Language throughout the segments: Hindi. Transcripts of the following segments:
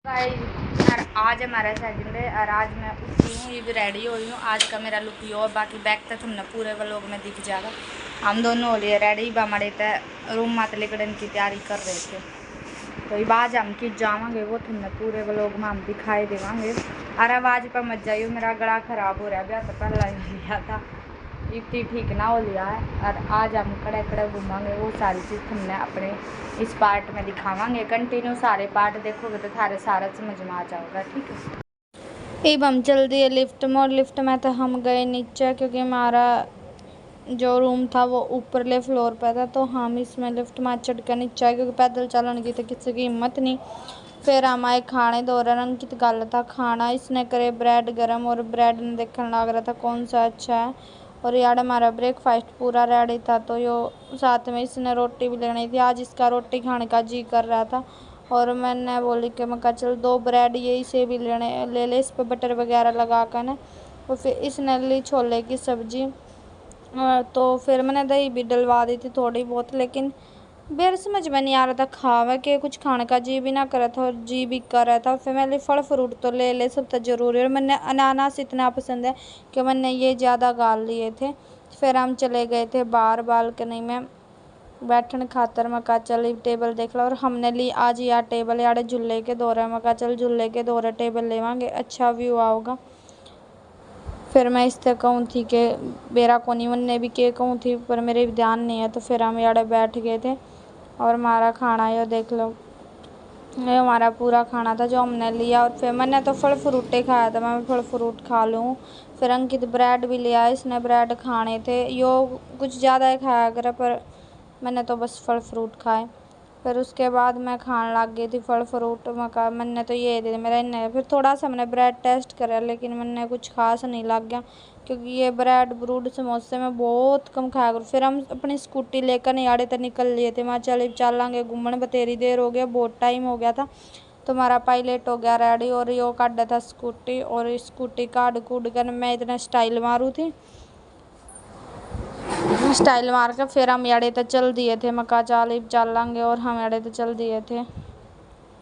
गाइस यार आज हमारा सेकंड है और आज मैं उठी हूँ, ये भी रेडी हुई हूँ। आज का मेरा लुक ये और बाकी बैग तक तुमने पूरे व्लॉग में दिख जाएगा। हम दोनों हो लिए रेडी हमारे रूम मात लिकड़न की तैयारी कर रहे थे, तो ये आज हम किस जावांगे वो तुमने पूरे व्लॉग में हम दिखाई देवांगे। और आवाज़ पर मत जाइए, मेरा गला खराब हो रहा है, ब्याह तो पहला ही लिया था, इतनी ठीक ना हो लिया है। और आज हम कड़े कड़े घूमांगे, वो सारी चीज़ तुमने अपने इस पार्ट में दिखावांगे। कंटिन्यू सारे पार्ट देखोगे तो थारे सारा समझ में आ जाएगा, ठीक है। अब हम चल दिए लिफ्ट में, और लिफ्ट में तो हम गए नीचे क्योंकि हमारा जो रूम था वो ऊपरले फ्लोर पे था, तो हम इसमें लिफ्ट में चढ़ कर नीचे आए क्योंकि पैदल चलने की तो किसी की हिम्मत नहीं। फिर हम आए खाने दौरान, अंकित गल था खाना इसने करे ब्रेड गरम, और ब्रेड ने देखने लग रहा था कौन सा अच्छा है। और यार हमारा ब्रेकफास्ट पूरा रेडी था, तो यो साथ में इसने रोटी भी लेनी थी, आज इसका रोटी खाने का जी कर रहा था। और मैंने बोली कि मैं कहा चल 2 ब्रेड ये इसे भी ले ले, इस पर बटर वगैरह लगा कर ना। और फिर इसने ली छोले की सब्ज़ी, तो फिर मैंने दही भी डलवा दी थी थोड़ी बहुत, लेकिन मेरे समझ में नहीं आ रहा था खावा के कुछ खाने का जी भी ना कर रहा था और जी भी कर रहा था। फिर मैंने फल फ्रूट तो ले ले, सब तो ज़रूरी है, और मैंने अनानास इतना पसंद है कि मैंने ये ज़्यादा गाल लिए थे। फिर हम चले गए थे बाहर बालकनी में बैठने खातर। मैं कहा चल टेबल देख लो, और हमने ली आज यार टेबल यार झूले के दौरे। मैं कहा चल झूले के दौरे टेबल लेवांगे, अच्छा व्यू आओगा। फिर मैं इससे कहूँ थी कि मेरा कोनी ने भी के कहूँ थी, पर मेरे भी ध्यान नहीं है, तो फिर हम यार बैठ गए थे। और हमारा खाना ये देख लो, ये हमारा पूरा खाना था जो हमने लिया। और फिर मैंने तो फल फ्रूटे खाया था, मैं फल फ्रूट खा लूँ। फिर अंकित ब्रेड भी लिया, इसने ब्रेड खाने थे, यो कुछ ज़्यादा ही खाया करे, पर मैंने तो बस फल फ्रूट खाए। फिर उसके बाद मैं खाने लग गई थी फल फ्रूट। मैं कहा मैंने तो ये दे मेरा इन्हें। फिर थोड़ा सा मैंने ब्रेड टेस्ट करा, लेकिन मैंने कुछ खास नहीं लग गया क्योंकि ये ब्रेड ब्रूड समोसे में बहुत कम खाया करूँ। फिर हम अपनी स्कूटी लेकर नियाड़े तक निकल लिए थे, मैं चलेंगे घूमने, बतेरी देर हो गया, बहुत टाइम हो गया था। तो हमारा पायलट हो गया रेडी, और यो काटा था स्कूटी, और स्कूटी काट कूट कर मैं इतना स्टाइल मारू थी, स्टाइल मार के फिर हम याड़े तो चल दिए थे। मैं कहा चल लेंगे, और हम याड़े तो चल दिए थे।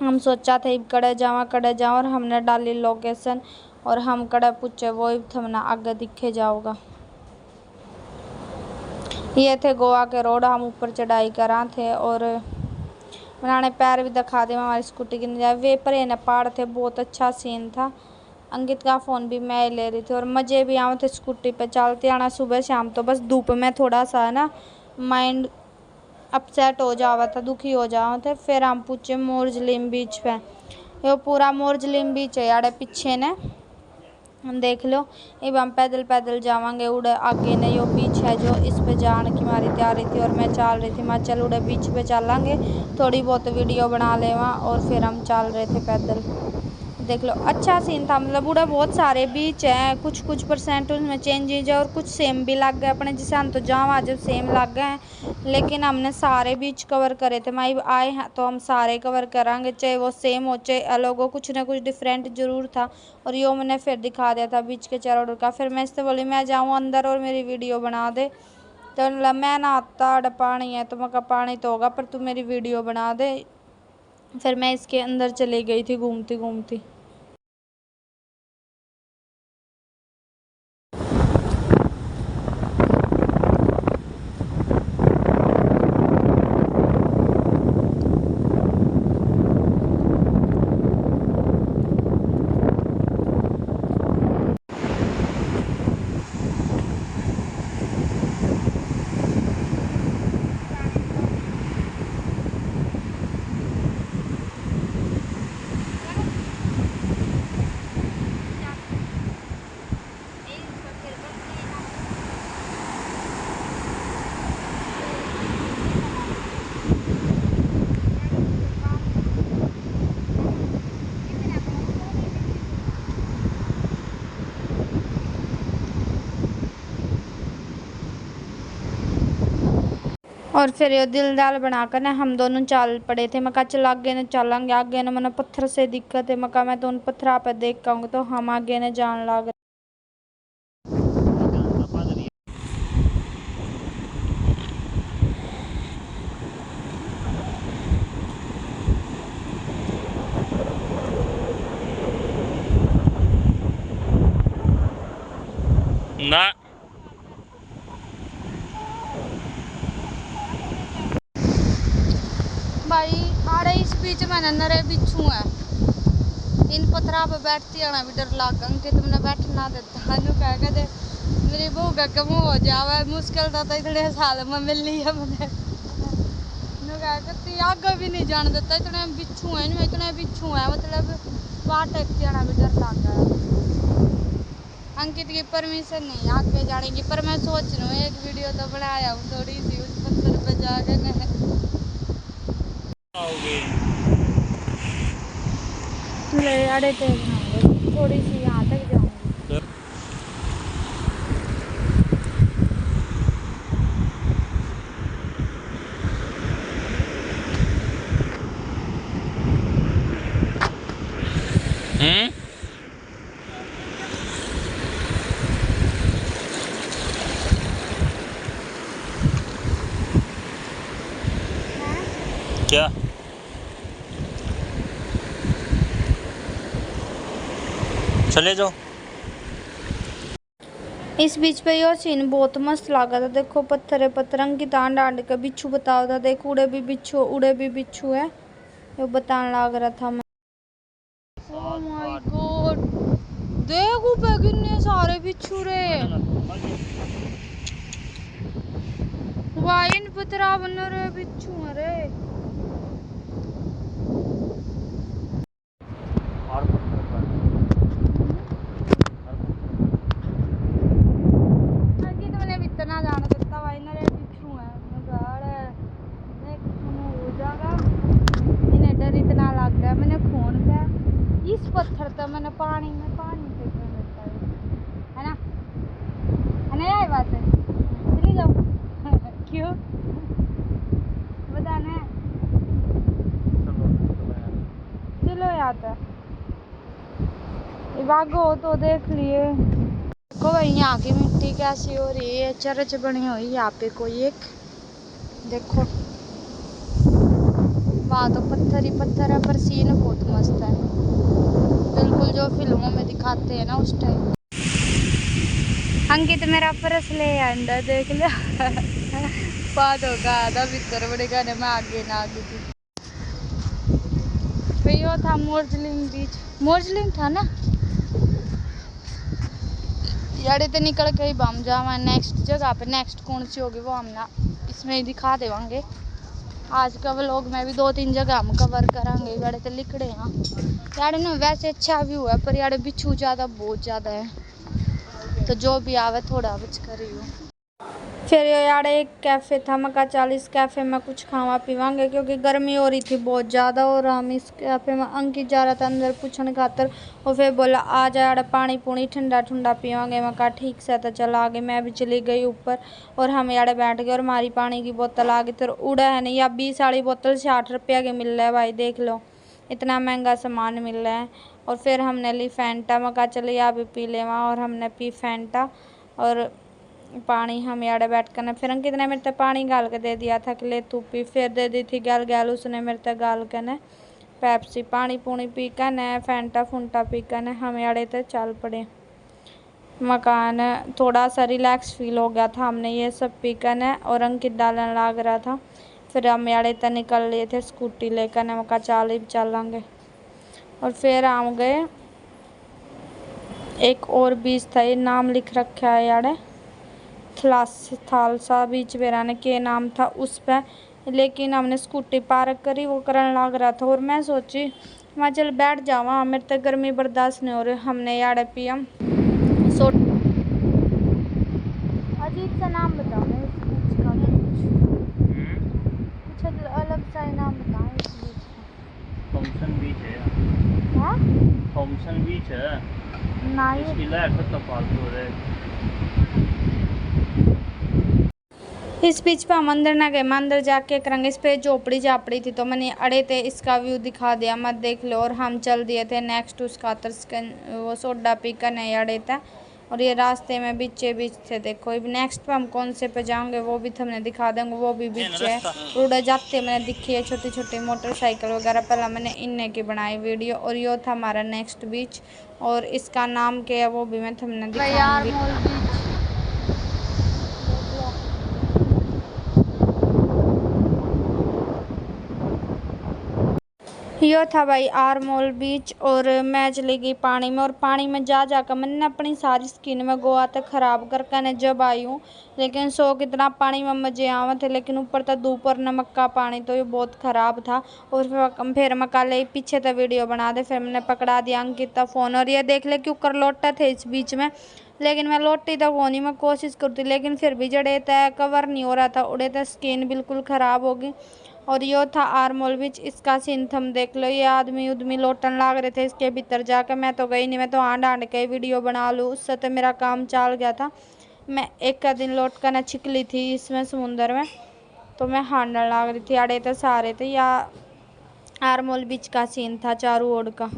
हम सोचा थे कड़े जावा, और हमने डाली लोकेशन, और हम कड़े पूछे वो थमना आगे दिखे जाओगा। ये थे गोवा के रोड, हम ऊपर चढ़ाई करा थे, और मैंने पैर भी दिखा दिया हमारी स्कूटी की नजारे वे पर न पहाड़ थे, बहुत अच्छा सीन था। अंकित का फ़ोन भी मैं ले रही थी, और मज़े भी आए थे स्कूटी पे चलते आना सुबह शाम। तो बस धूप में थोड़ा सा ना माइंड अपसेट हो जावा था, दुखी हो जावा थे। फिर हम पूछे मोरजलिम बीच पे, ये पूरा मोरजलिम बीच है यार पीछे ने, देख लो। अब हम पैदल पैदल जावांगे, उड़े आगे ने यो बीच है जो इस पे जाने की हमारी तैयारी थी, और मैं चल रही थी, मैं चल उड़े बीच पे चलेंगे, थोड़ी बहुत वीडियो बना लेवा। और फिर हम चल रहे थे पैदल, देख लो अच्छा सीन था। मतलब उड़ा बहुत सारे बीच हैं, कुछ परसेंट उसमें चेंजेज है, और कुछ सेम भी लग गए अपने जैसे हम तो जावा जब सेम लग गए हैं, लेकिन हमने सारे बीच कवर करे थे। मैं आए हैं तो हम सारे कवर करांगे, चाहे वो सेम हो चाहे अलग हो, कुछ ना कुछ डिफरेंट जरूर था। और यो मैंने फिर दिखा दिया था बीच के चारों का। फिर मैं इससे बोली मैं जाऊँ अंदर और मेरी वीडियो बना दे, तो मैं ना आता पानी है, तो मैं कहा पानी तो होगा पर तू मेरी वीडियो बना दे। फिर मैं इसके अंदर चली गई थी घूमती घूमती। और फिर ये दिल दाल बनाकर ना हम दोनों चल पड़े थे। मैं कहा चल आगे ने चलेंगे, आगे ने मैंने पत्थर से दिक्कत है, मैं कहा मैं तो उन पत्थर पे देख के आऊँगी, तो हम आगे ने जान लग। ना भाई आड़े इस बीच में नरे बिच्छू है, इन पत्थरा पे बैठती आना भी डर लगा कि तुमने बैठना देता कह के दे मेरी बहू का कम हो जावे मुश्किल था तो इतने साल में मिल ली है मैंने आगे भी नहीं जाने देता, इतने बिच्छू हैं इनमें, इतने बिच्छू हैं मतलब बाहर टैक जाना भी डर लगा है। अंकित की परमिशन नहीं आगे जाने की, पर मैं सोच रही हूँ एक वीडियो तो बनाया हूँ थोड़ी सी उस पत्थर पे जाके ले अड़े थे थोड़ी सी यहाँ तक जाऊँगी। क्या चले जाओ। इस बीच पे यो सीन बहुत मस्त लगा था, देखो पत्थर है पत्थरंग की तान डांड का बिच्छू बताओ था, देखो उड़े भी बिच्छू है, ये बताने लग रहा था मैं। ओह माय गॉड देखो पे कितने सारे बिच्छू रे, वाइन पत्थरा बन रहे बिच्छू रे। इतना जाना देता भाई ना रे बिच्छू है हो जाएगा, इन्हें डर इतना लग गया मैंने फोन किया इस पत्थर तो मैंने पानी से क्यों लेता है ना, है ना यही बात है, चली जाओ क्यों बताना चलो याद है भागो तो देख लिए। देखो भाई यहाँ की मिट्टी कैसी हो रही है, चरच बनी हुई यहाँ पे कोई एक, देखो वहाँ तो पत्थर ही पत्थर है पर सीन बहुत मस्त है, बिल्कुल जो फिल्मों में दिखाते हैं ना उस टाइम। अंकित मेरा परस ले अंदर देख लिया बाद होगा आधा भीतर बड़े गाने में आगे ना आगे थी भाई, वो था मोर्जलिंग बीच, मोर्जलिंग था ना यारे तो निकल के ही बम जावा नेक्स्ट जगह पे, नेक्स्ट कौन सी होगी वो हम ना इसमें ही दिखा देवांगे। आज का व्लॉग में भी 2-3 जगह हम कवर करांगे, यारे तो लिखड़े हैं यारे ना, वैसे अच्छा व्यू है पर यारे बिच्छू ज़्यादा बहुत ज़्यादा है, तो जो भी आवे थोड़ा बच कर ही हो। फिर यार एक कैफ़े था, मैं कहा चल इस कैफ़े में कुछ खावा पीवांगे क्योंकि गर्मी हो रही थी बहुत ज़्यादा, और हम इस कैफ़े में अंकित जा रहा था अंदर पूछने खातर, और फिर बोला आ जा यार पानी पूनी ठंडा ठंडा पीवांगे, मैं कहा ठीक से, तो चला आगे मैं भी चली गई ऊपर और हम यार बैठ गए और हमारी पानी की बोतल आ गई, तो उड़ा है नहीं, या 20 वाली बोतल 60 रुपया के मिल रहा है भाई, देख लो इतना महंगा सामान मिल रहा है। और फिर हमने ली फैंटा, मैं कहा चले या भी पी ले वहाँ, और हमने पी फैंटा और पानी हम यार बैठ कर ना, फिर अंकित ने मेरे तक पानी गाल के दे दिया था कि ले तू पी, फिर दे दी थी गैल गैल उसने मेरे तक गाल के ने पेप्सी, पानी पूनी पी कर न फैंटा फुंटा पी कर न हम यारे तो चल पड़े मकान, थोड़ा सा रिलैक्स फील हो गया था हमने ये सब पी कर न, और अंकित डालने लग रहा था, फिर हम यारे तो निकल लिए थे स्कूटी लेकर न, मका चाल चलेंगे, और फिर हम गए एक और बीच था, ये नाम लिख रखा है यार थालसा बीच बेराने के नाम था उस पर, लेकिन हमने स्कूटी पार्क करी वो करने लग रहा था, और मैं सोची मैं चल बैठ जावा मेरे तक गर्मी बर्दाश्त नहीं हो रही, हमने यार पिया सो अजीब सा नाम बताओ इस बीच का, कुछ अलग सा नाम बताओ इस बीच का। थॉमसन बीच है, हाँ थॉमसन बीच है ना, इसकी लहर तो फालतू हो रहा है। इस बीच पे हम अंदर ना गए, मैं अंदर जाके करेंगे, इस पे झोपड़ी झापड़ी थी तो मैंने अड़े थे इसका व्यू दिखा दिया मत देख लो, और हम चल दिए थे नेक्स्ट उसका वो सोडा पी कर नहीं अड़े थे, और ये रास्ते में बीचे बीच थे, देखो नेक्स्ट पे हम कौन से पे जाएंगे वो भी हमने दिखा देंगे, वो भी बीच है उड़ा जाते मैंने दिखी है छोटी छोटी मोटरसाइकिल वगैरह, पहले मैंने इन्हें की बनाई वीडियो, और ये था हमारा नेक्स्ट बीच, और इसका नाम क्या है वो भी मैं हमने दिखाऊंगी। यो था भाई आरमोल बीच और मैं चली गई पानी में और पानी में जा जाकर मैंने अपनी सारी स्किन में गोवा तक ख़राब करके ने जब आई हूँ। लेकिन सो कितना पानी में मजे आवे थे, लेकिन ऊपर था धूप और नमक का पानी तो ये बहुत ख़राब था। और फिर मैं कल पीछे तो वीडियो बना दे, फिर मैंने पकड़ा दिया अंकित का फ़ोन और ये देख ले क्यों कर लौटा थे इस बीच में। लेकिन मैं लौटी तो होनी मैं कोशिश करती, लेकिन फिर भी जड़े था कवर नहीं हो रहा था, उड़े था स्किन बिल्कुल ख़राब होगी। और यो था आरमोल बीच, इसका सीन थम देख लो। ये आदमी उदमी लौटन लाग रहे थे इसके भीतर जाकर, मैं तो गई नहीं, मैं तो आंड के वीडियो बना लूँ, उससे तो मेरा काम चल गया था। मैं एक का दिन लौट कर न छिकली थी इसमें समुंदर में, तो मैं हांडन लाग रही थी, आड़े तो सारे थे। या आरमोल बीच का सीन था चारों ओर का।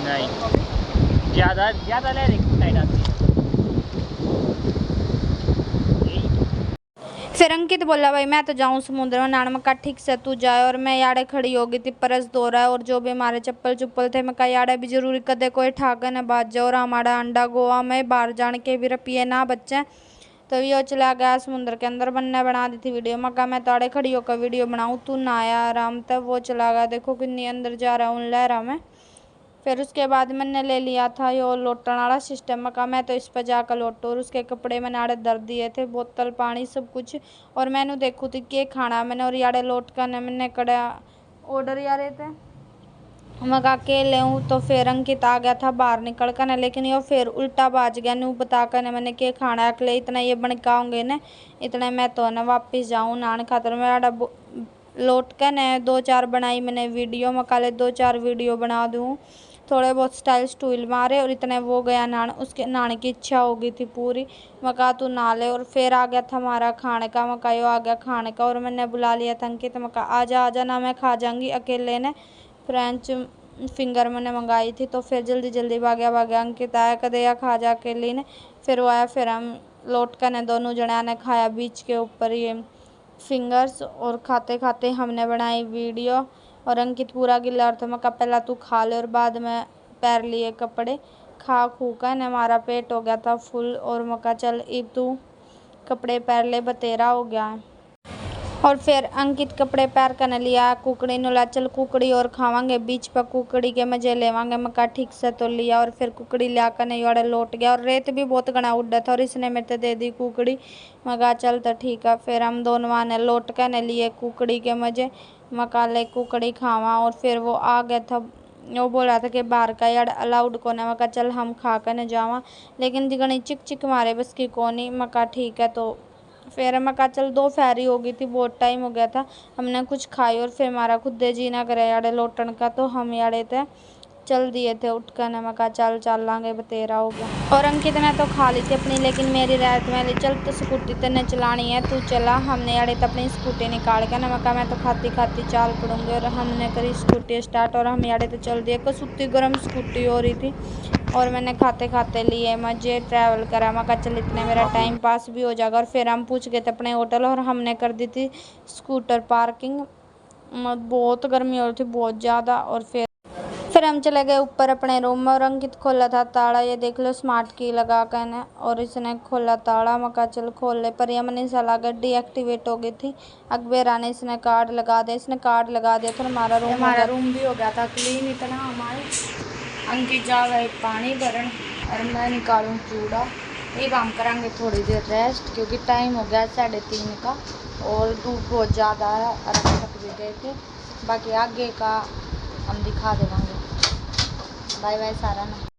नहीं ज़्यादा ज़्यादा ले टाइट आती है। फिर अंकित बोला भाई मैं तो जाऊँ समुद्र में नान, मैं कहा ठीक से तू जाए। और मैं याड़े खड़ी हो गई थी, परस धो रहा है और जो भी हमारे चप्पल चुप्पल थे, मैं कहा याड़े भी जरूरी कदे कोई ठाकर न बाज जाओ और हमारा अंडा गोवा में बाहर जान के भी रपिए ना बच्चे। तो ये चला गया समुद्र के अंदर, बनने बना दी थी वीडियो। मैं कहा मैं तो आड़े खड़ी होकर वीडियो बनाऊँ, तू ना आया आराम तक। वो चला गया, देखो कितनी अंदर जा रहा हूँ लहरा में। फिर उसके बाद मैंने ले लिया था यो लोटन वाला सिस्टम, मैं कहा मैं तो इस पर जाकर लोटो। और उसके कपड़े मैंने आड़े दर दिए थे, बोतल पानी सब कुछ। और मैंने देखू थी कि खाना मैंने और याड़े लोट कर मैंने कड़ा ऑर्डर यारे थे, मैं कहा के ले हूँ। तो फिर अंकित आ गया था बाहर निकल कर न, लेकिन यो फिर उल्टा बाज गया नू बता कर न मैंने के खाना के लिए इतना ये बनकाऊंगे न, इतना मैं तो न वापस जाऊँ नान खातर। मेरा लोट कर न 2-4 बनाई मैंने वीडियो, मैं कहा 2-4 वीडियो बना दूँ, थोड़े बहुत स्टाइल स्टूल मारे। और इतने वो गया नान, उसके नान की इच्छा हो गई थी पूरी। मैं कहा तू ना ले। और फिर आ गया था हमारा खाने का, मैं कहा यो आ गया खाने का। और मैंने बुला लिया था अंकित, मैं कहा आजा ना मैं खा जाऊँगी अकेले ने। फ्रेंच फिंगर मैंने मंगाई थी, तो फिर जल्दी जल्दी भाग्या अंकित आया कदे या खा जा अकेले ने। फिर वो आया, फिर हम लौट कर ने दोनों जने ने खाया बीच के ऊपर ये फिंगर्स। और खाते खाते हमने बनाई वीडियो। और अंकित पूरा गिल्ला था, मैं कहा पहला तू खा ले और बाद में पैर लिए कपड़े। खा खू कर न हमारा पेट हो गया था फुल। और मैं कहा चल अब तू कपड़े पैर ले, बतेरा हो गया है। और फिर अंकित कपड़े पैर करने लिया, कुकड़ी नुला चल कुकड़ी और खावांगे बीच पर, कुकड़ी के मजे लेवांगे। मैं कहा ठीक से तो लिया। और फिर कुकड़ी लिया कर नहीं वाड़े लौट गया, और रेत भी बहुत घना उड़ा था और इसने मेरे दे दी कुकड़ी। मैं कहा चल तो ठीक है। फिर हम दोनों ने लौट कर ने लिए कुकड़ी के मजे, मैं कहा ले कुकड़ी खावा। और फिर वो आ गया था, वो बोल रहा था कि बाहर का यार अलाउड को ना, मैं कहा चल हम खा कर न जावा, लेकिन जिगनी चिक चिक मारे बस की कोनी। मैं कहा ठीक है। तो फिर मैं कहा चल 2 फेरी हो गई थी, बहुत टाइम हो गया था, हमने कुछ खाई। और फिर हमारा खुद जी ना करे याड़े लौटन का, तो हम याड़े थे चल दिए थे उठ कर न। मैं कहा चल लांगे बतेरा हो गया। और अंकित ने तो खा ली थी अपनी, लेकिन मेरी रायत में ली चल तो स्कूटी तेने चलानी है तू चला। हमने याड़े तो अपनी स्कूटी निकाल कर न, मैं कहा मैं तो खाती खाती चाल पड़ूंगी। और हमने करी स्कूटी स्टार्ट और हम याड़े तो चल दिए, कसुत्ती गर्म स्कूटी हो रही थी। और मैंने खाते खाते लिए मजे ट्रैवल करा, मैं कहा चल इतने मेरा टाइम पास भी हो जाएगा। और फिर हम पूछ गए थे अपने होटल और हमने कर दी थी स्कूटर पार्किंग। बहुत गर्मी हो रही थी बहुत ज़्यादा। और फिर हम चले गए ऊपर अपने रूम में और अंकित खोला था ताला, ये देख लो स्मार्ट की लगा कर न, और इसने खोला ताला। मैं कहा चल खोल ले, पर यह मैंने सला कर डीएक्टिवेट हो गई थी। अकबर ने इसने कार्ड लगा दिया, इसने कार्ड लगा दिया तो हमारा रूम भी हो गया था क्लीन इतना हमारे। अंकित जा गए पानी भरन और मैं निकालूँ चूड़ा। ये काम करेंगे थोड़ी देर रेस्ट, क्योंकि टाइम हो गया 3:30 का और धूप बहुत ज़्यादा है और हम थक भी गए थे। बाकी आगे का हम दिखा देंगे। बाय बाय सारा ना।